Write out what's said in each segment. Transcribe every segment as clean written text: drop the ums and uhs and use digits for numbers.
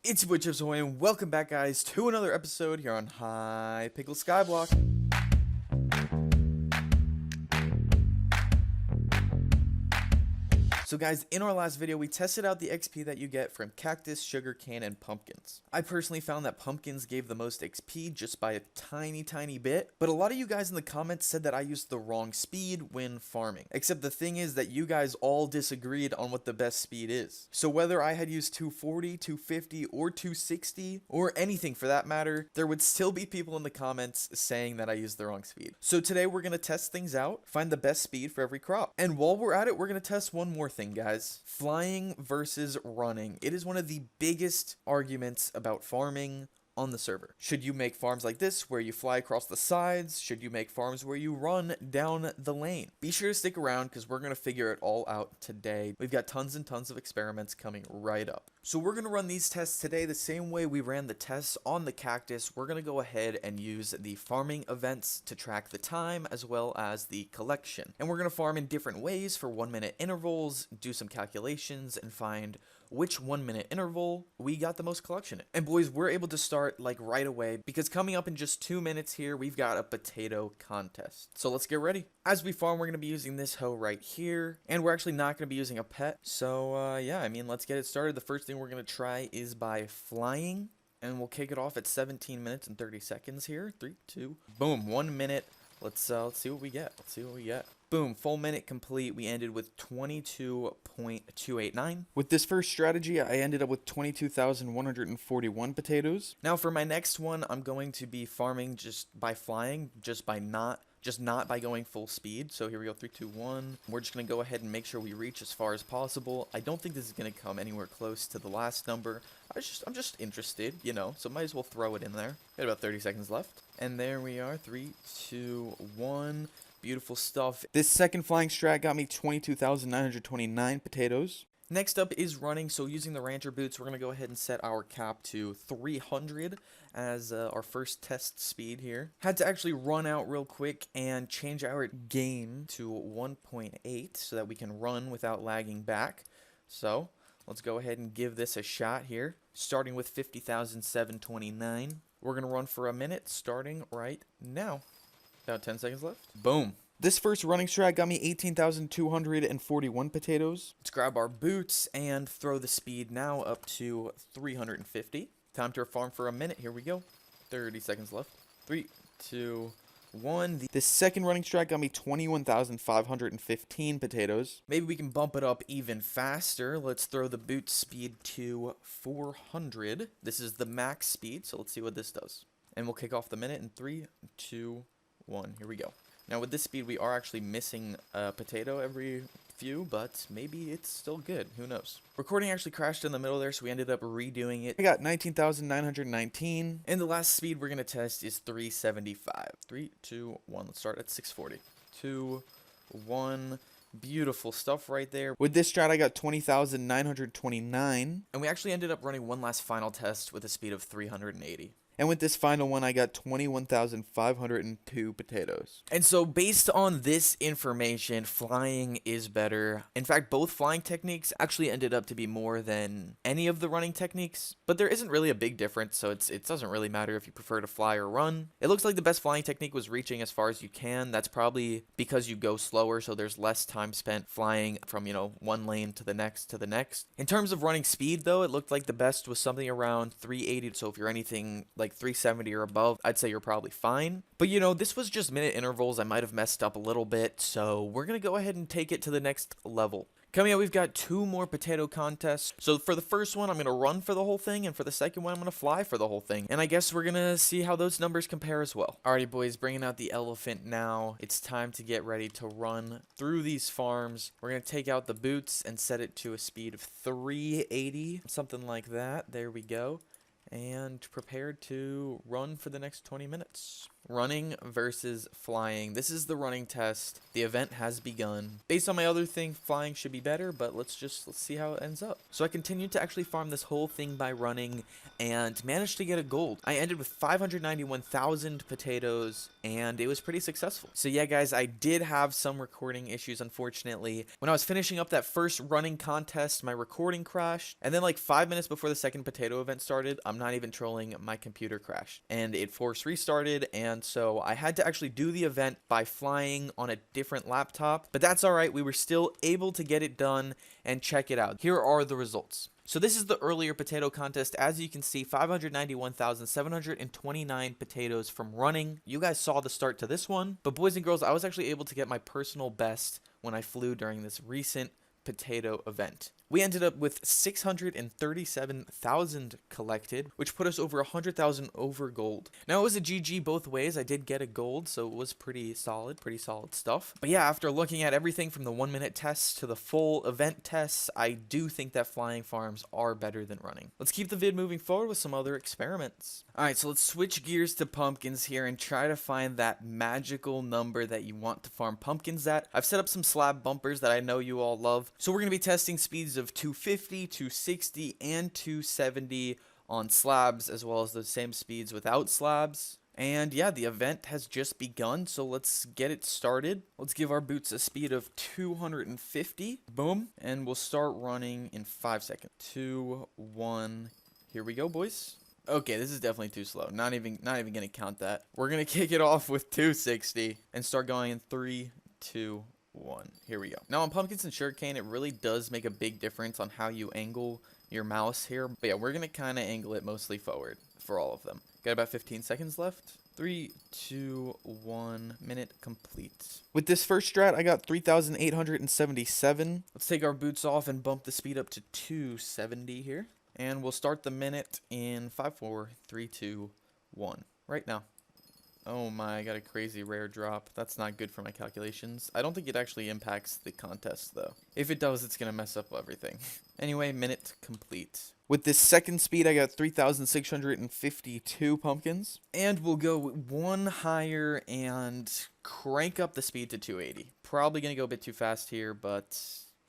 It's SweetBootiee and welcome back, guys, to another episode here on Hypixel Skyblock. So guys, in our last video, we tested out the XP that you get from cactus, sugarcane, and pumpkins. I personally found that pumpkins gave the most XP just by a tiny bit, but a lot of you guys in the comments said that I used the wrong speed when farming. Except the thing is that you guys all disagreed on what the best speed is. So whether I had used 240, 250, or 260, or anything for that matter, there would still be people in the comments saying that I used the wrong speed. So today we're going to test things out, find the best speed for every crop. And while we're at it, we're going to test one more thing, guys. Flying versus running. It is one of the biggest arguments about farming on the server. Should you make farms like this where you fly across the sides? Should you make farms where you run down the lane? Be sure to stick around because we're going to figure it all out today. We've got tons and tons of experiments coming right up. So we're going to run these tests today the same way we ran the tests on the cactus. We're going to go ahead and use the farming events to track the time as well as the collection. And we're going to farm in different ways for 1 minute intervals, do some calculations, and find which 1 minute interval we got the most collection in. And boys, we're able to start like right away because coming up in just 2 minutes here, we've got a potato contest. So let's get ready. As we farm, we're going to be using this hoe right here, and we're actually not going to be using a pet. So yeah, I mean, let's get it started. The first thing we're going to try is by flying, and we'll kick it off at 17 minutes and 30 seconds here. 3, 2, boom, 1 minute. Let's see what we get. Let's see what we get. Boom, full minute complete. We ended with 22.289. With this first strategy, I ended up with 22,141 potatoes. Now for my next one, I'm going to be farming just by flying, not by going full speed. So here we go, 3, 2, 1. We're just going to go ahead and make sure we reach as far as possible. I don't think this is going to come anywhere close to the last number. I'm just interested, you know, so might as well throw it in there. Got about 30 seconds left. And there we are, 3, 2, 1. Beautiful stuff. This second flying strat got me 22,929 potatoes. Next up is running, so using the rancher boots, we're going to go ahead and set our cap to 300 as our first test speed here. Had to actually run out real quick and change our game to 1.8 so that we can run without lagging back. So let's go ahead and give this a shot here, starting with 50,729. We're going to run for a minute, starting right now. About 10 seconds left. Boom. This first running strat got me 18,241 potatoes. Let's grab our boots and throw the speed now up to 350. Time to farm for a minute. Here we go. 30 seconds left. 3, 2, 1. This second running strat got me 21,515 potatoes. Maybe we can bump it up even faster. Let's throw the boot speed to 400. This is the max speed, so let's see what this does. And we'll kick off the minute in 3, 2, 1. Here we go. Now with this speed, we are actually missing a potato every few, but maybe it's still good. Who knows? Recording actually crashed in the middle there, so we ended up redoing it. I got 19,919. And the last speed we're going to test is 375. 3, 2, 1. Let's start at 640. 2, 1. Beautiful stuff right there. With this strat, I got 20,929. And we actually ended up running one last final test with a speed of 380. And with this final one, I got 21,502 potatoes. And so based on this information, flying is better. In fact, both flying techniques actually ended up to be more than any of the running techniques. But there isn't really a big difference, so it doesn't really matter if you prefer to fly or run. It looks like the best flying technique was reaching as far as you can. That's probably because you go slower, so there's less time spent flying from, you know, one lane to the next to the next. In terms of running speed, though, it looked like the best was something around 380. So if you're anything like 370 or above, I'd say you're probably fine. But you know, this was just minute intervals. I might have messed up a little bit, so we're gonna go ahead and take it to the next level. Coming up, we've got 2 more potato contests. So for the first one, I'm gonna run for the whole thing, and for the second one, I'm gonna fly for the whole thing. And I guess we're gonna see how those numbers compare as well. Alrighty boys, bringing out the elephant now. It's time to get ready to run through these farms. We're gonna take out the boots and set it to a speed of 380, something like that. There we go. And prepared to run for the next 20 minutes. running versus flying. This is the running test. The event has begun. Based on my other thing, flying should be better, but let's see how it ends up. So I continued to actually farm this whole thing by running and managed to get a gold. I ended with 591,000 potatoes and it was pretty successful. So yeah, guys, I did have some recording issues, unfortunately. When I was finishing up that first running contest, my recording crashed, and then like 5 minutes before the second potato event started, I'm not even trolling, my computer crashed and it force restarted, and so I had to actually do the event by flying on a different laptop, but that's all right. We were still able to get it done, and check it out. Here are the results. So this is the earlier potato contest. As you can see, 591,729 potatoes from running. You guys saw the start to this one, but boys and girls, I was actually able to get my personal best when I flew during this recent potato event. We ended up with 637,000 collected, which put us over 100,000 over gold. Now, it was a GG both ways. I did get a gold, so it was pretty solid stuff. But yeah, after looking at everything from the 1-minute tests to the full event tests, I do think that flying farms are better than running. Let's keep the vid moving forward with some other experiments. Alright, so let's switch gears to pumpkins here and try to find that magical number that you want to farm pumpkins at. I've set up some slab bumpers that I know you all love, so we're going to be testing speeds of 250, 260, and 270 on slabs, as well as the same speeds without slabs. And yeah, the event has just begun, so let's get it started. Let's give our boots a speed of 250. Boom. And we'll start running in 5 seconds. 2, 1. Here we go, boys. Okay, this is definitely too slow. Not even gonna count that. We're gonna kick it off with 260 and start going in 3, 2, 1. Here we go. Now on pumpkins and sugarcane, it really does make a big difference on how you angle your mouse here. But yeah, we're gonna kind of angle it mostly forward for all of them. Got about 15 seconds left. 3, 2, 1. Minute complete. With this first strat, I got 3,877. Let's take our boots off and bump the speed up to 270 here. And we'll start the minute in 5, 4, 3, 2, 1. Right now. Oh my, I got a crazy rare drop. That's not good for my calculations. I don't think it actually impacts the contest, though. If it does, it's going to mess up everything. Anyway, minute complete. With this second speed, I got 3,652 pumpkins. And we'll go one higher and crank up the speed to 280. Probably going to go a bit too fast here, but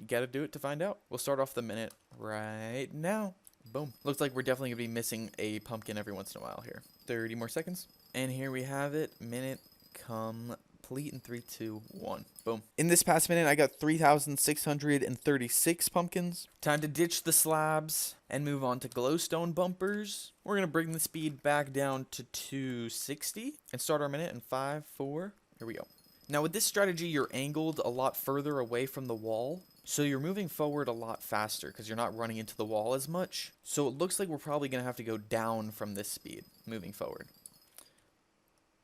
you got to do it to find out. We'll start off the minute right now. Boom. Looks like we're definitely going to be missing a pumpkin every once in a while here. 30 more seconds. And here we have it. Minute complete in 3, 2, 1. Boom. In this past minute, I got 3,636 pumpkins. Time to ditch the slabs and move on to glowstone bumpers. We're going to bring the speed back down to 260 and start our minute in 5, 4. Here we go. Now with this strategy, you're angled a lot further away from the wall. So you're moving forward a lot faster because you're not running into the wall as much. So it looks like we're probably going to have to go down from this speed moving forward.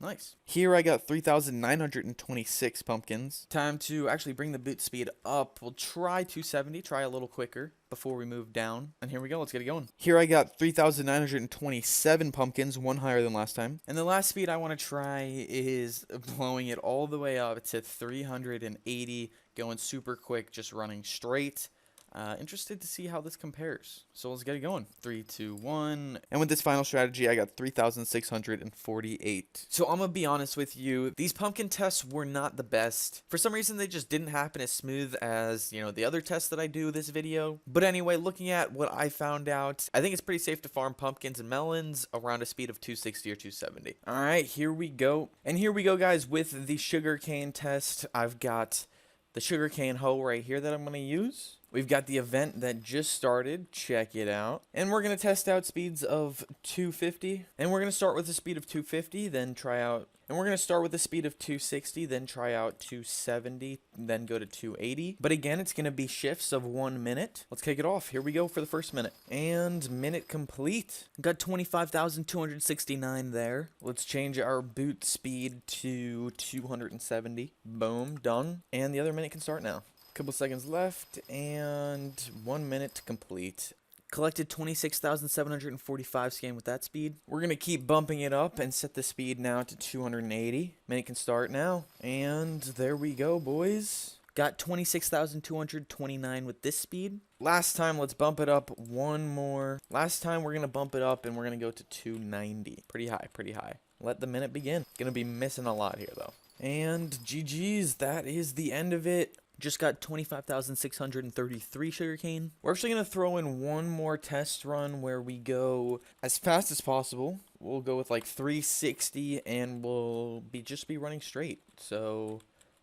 Nice. Here I got 3,926 pumpkins. Time to actually bring the boot speed up. We'll try 270, try a little quicker before we move down. And here we go, let's get it going. Here I got 3,927 pumpkins, one higher than last time. And the last speed I want to try is blowing it all the way up to 380, going super quick, just running straight. Interested to see how this compares. So let's get it going. 3, 2, 1. And with this final strategy, I got 3,648. So I'm going to be honest with you. These pumpkin tests were not the best. For some reason, they just didn't happen as smooth as, the other tests that I do this video. But anyway, looking at what I found out, I think it's pretty safe to farm pumpkins and melons around a speed of 260 or 270. All right, here we go. And here we go, guys, with the sugarcane test. I've got the sugarcane hoe right here that I'm going to use. We've got the event that just started. Check it out. And we're going to test out speeds of 250. And we're going to start with a speed of 250, then try out. And we're going to start with a speed of 260, then try out 270, then go to 280. But again, it's going to be shifts of 1 minute. Let's kick it off. Here we go for the first minute. And minute complete. Got 25,269 there. Let's change our boot speed to 270. Boom, done. And the other minute can start now. Couple seconds left, and 1 minute to complete. Collected 26,745 scan with that speed. We're going to keep bumping it up and set the speed now to 280. Minute can start now. And there we go, boys. Got 26,229 with this speed. Last time, let's bump it up one more. Last time, we're going to bump it up, and we're going to go to 290. Pretty high, pretty high. let the minute begin. Gonna be missing a lot here though. And GG's, that is the end of it. Just got 25,633 sugarcane. We're actually going to throw in one more test run where we go as fast as possible. We'll go with like 360 and we'll just be running straight. So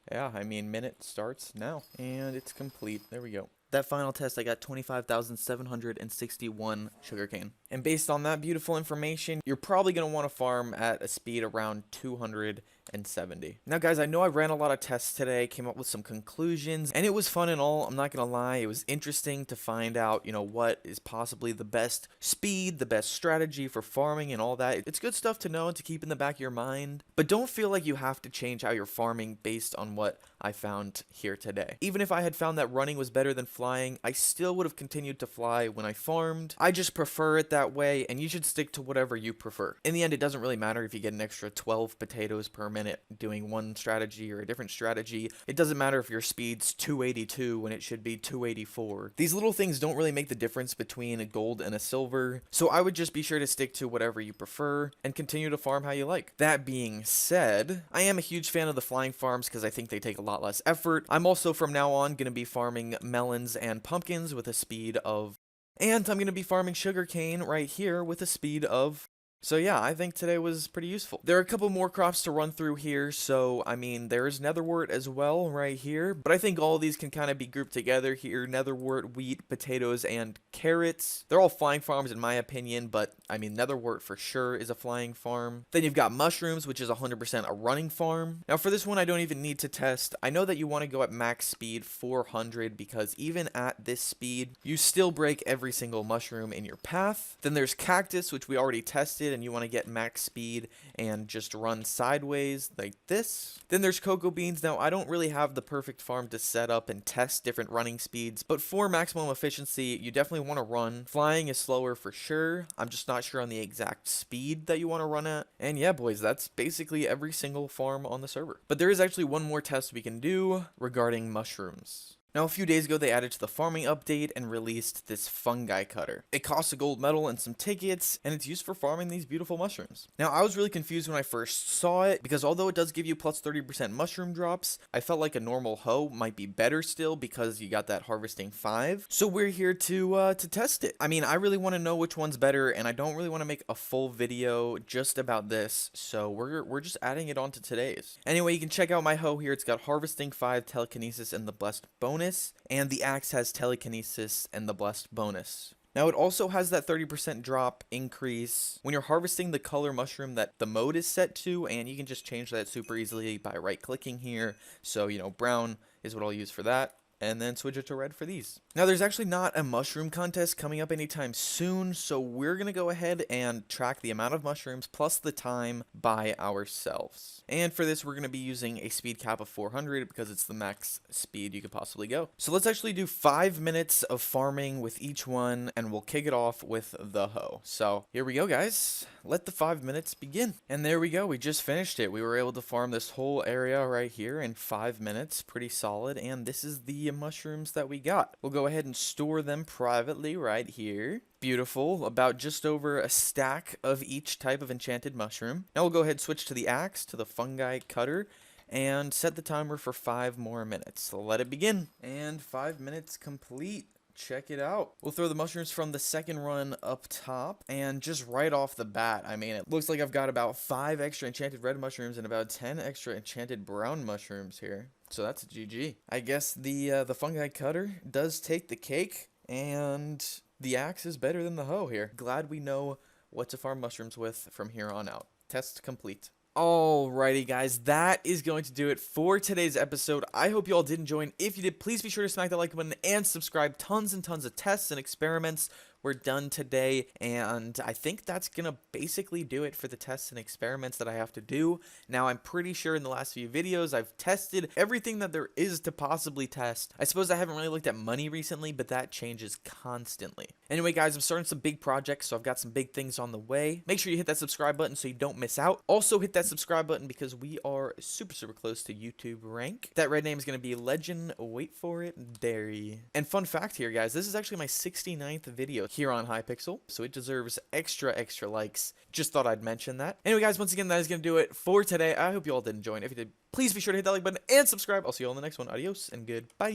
yeah, I mean, minute starts now and it's complete. There we go. That final test, I got 25,761 sugarcane. And based on that beautiful information, you're probably going to want to farm at a speed around 270. Now guys, I know I ran a lot of tests today, came up with some conclusions, and it was fun and all, I'm not going to lie. It was interesting to find out, you know, what is possibly the best speed, the best strategy for farming and all that. It's good stuff to know and to keep in the back of your mind, but don't feel like you have to change how you're farming based on what I found here today. Even if I had found that running was better than flying, I still would have continued to fly when I farmed. I just prefer it that way, and you should stick to whatever you prefer. In the end, it doesn't really matter if you get an extra 12 potatoes per minute doing one strategy or a different strategy. It doesn't matter if your speed's 282 when it should be 284. These little things don't really make the difference between a gold and a silver, so I would just be sure to stick to whatever you prefer and continue to farm how you like. That being said, I am a huge fan of the flying farms because I think they take a lot less effort. I'm also from now on going to be farming melons and pumpkins with a speed of, and I'm going to be farming sugarcane right here with a speed of. So yeah, I think today was pretty useful. There are a couple more crops to run through here, so I mean, there's netherwort as well right here, but I think all of these can kind of be grouped together here. Netherwort, wheat, potatoes, and carrots. They're all flying farms in my opinion, but I mean, netherwort for sure is a flying farm. Then you've got mushrooms, which is 100% a running farm. Now for this one, I don't even need to test. I know that you want to go at max speed 400 because even at this speed, you still break every single mushroom in your path. Then there's cactus, which we already tested, and you want to get max speed and just run sideways like this. Then there's cocoa beans. Now I don't really have the perfect farm to set up and test different running speeds, but for maximum efficiency you definitely want to run. Flying is slower for sure. I'm just not sure on the exact speed that you want to run at. And yeah boys, that's basically every single farm on the server. But there is actually one more test we can do regarding mushrooms. Now, a few days ago, they added to the farming update and released this fungi cutter. It costs a gold medal and some tickets, and it's used for farming these beautiful mushrooms. Now, I was really confused when I first saw it, because although it does give you plus 30% mushroom drops, I felt like a normal hoe might be better still because you got that harvesting 5. So we're here to test it. I mean, I really want to know which one's better, and I don't really want to make a full video just about this, so we're just adding it onto today's. Anyway, you can check out my hoe here. It's got harvesting 5, telekinesis, and the blessed bonus. And the axe has telekinesis and the blessed bonus. Now it also has that 30% drop increase when you're harvesting the color mushroom that the mode is set to, and you can just change that super easily by right clicking here. So, you know, brown is what I'll use for that, and then switch it to red for these. Now there's actually not a mushroom contest coming up anytime soon, so we're gonna go ahead and track the amount of mushrooms plus the time by ourselves. And for this we're gonna be using a speed cap of 400 because it's the max speed you could possibly go. So let's actually do 5 minutes of farming with each one, and we'll kick it off with the hoe. So here we go guys, let the 5 minutes begin. And there we go, we just finished it. We were able to farm this whole area right here in 5 minutes, pretty solid, and this is the mushrooms that we got. We'll go ahead and store them privately right here. Beautiful, about just over a stack of each type of enchanted mushroom. Now we'll go ahead and switch to the axe, to the fungi cutter, and set the timer for 5 more minutes. So let it begin. And 5 minutes complete. Check it out. We'll throw the mushrooms from the second run up top, and just right off the bat, I mean, it looks like I've got about 5 extra enchanted red mushrooms and about 10 extra enchanted brown mushrooms here. So that's a GG. I guess the fungi cutter does take the cake, and the axe is better than the hoe here. Glad we know what to farm mushrooms with from here on out. Test complete. Alrighty guys, that is going to do it for today's episode. I hope you all did enjoy, and if you did, please be sure to smack that like button and subscribe. Tons and tons of tests and experiments were done today, and I think that's gonna basically do it for the tests and experiments that I have to do. Now, I'm pretty sure in the last few videos I've tested everything that there is to possibly test. I suppose I haven't really looked at money recently, but that changes constantly. Anyway guys, I'm starting some big projects, so I've got some big things on the way. Make sure you hit that subscribe button so you don't miss out. Also hit that subscribe button because we are super close to YouTube rank. That red name is gonna be Legend, wait for it, Dairy. And fun fact here guys, this is actually my 69th video here on Hypixel, so it deserves extra likes. Just thought I'd mention that. Anyway, guys, once again, that is going to do it for today. I hope you all did enjoy, and if you did, please be sure to hit that like button and subscribe. I'll see you all in the next one. Adios and goodbye.